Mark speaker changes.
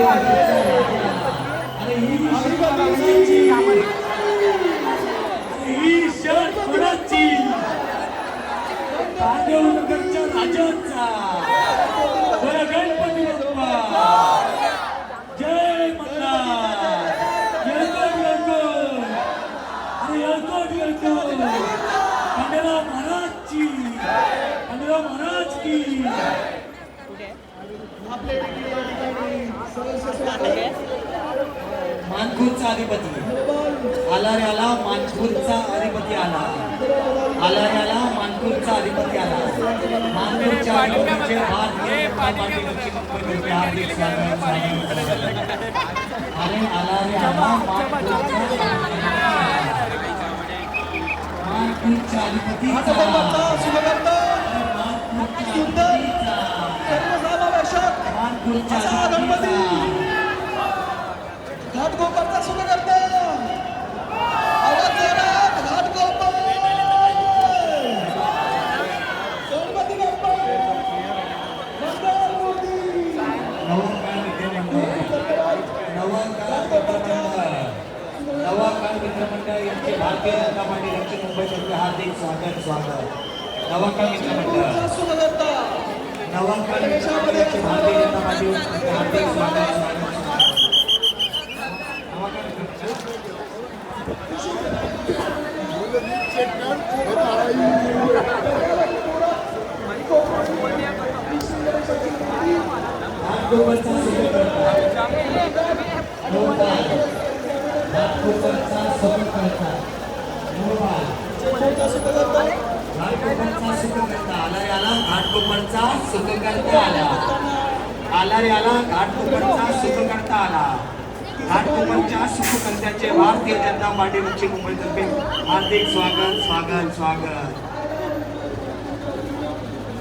Speaker 1: अरे ही शर्ट कोणाची? पांडवनगरच्या राजांचा. जय गणपती बाप्पा, जय मल्हार. येळकोट येळकोट, अरे येळकोट येळकोट. खंडेराव महाराजची, खंडेराव महाराज की. मानखुर्दचा अधिपती आला रे आला. मानखुर्दचा अधिपती आला. आला रे आला. मानखुर्दचा अधिपती आला. मानखुर्दच्या अधिपतीचे हार्दिक स्वागत अरे आला रे आला. मानखुर्दच्या अधिपतीचा
Speaker 2: घाटकोपरचा सुरू करता आवाज जोरात. घाटकोपर गणपती बाप्पा मंगलमूर्ती.
Speaker 1: नवाकाळ मित्रमंडळ यांचे भारतीय जनता पार्टी दक्षिण मुंबईतर्फे हार्दिक स्वागत. नवाकाळ मित्रमंडळ
Speaker 2: सुरू करता
Speaker 1: नवाकाळ मित्रमंडळ यांचे भारतीय जनता पार्टी हार्दिक स्वागत. घाटकोपरचा सुखकर्ता आला. आला रे आला. घाटकोपरचा सुखकर्ता आला. घाटकोपरच्या सुखकर्त्याचे भारतीय जनता पार्टी दक्षिण मुंबईतर्फे हार्दिक स्वागत.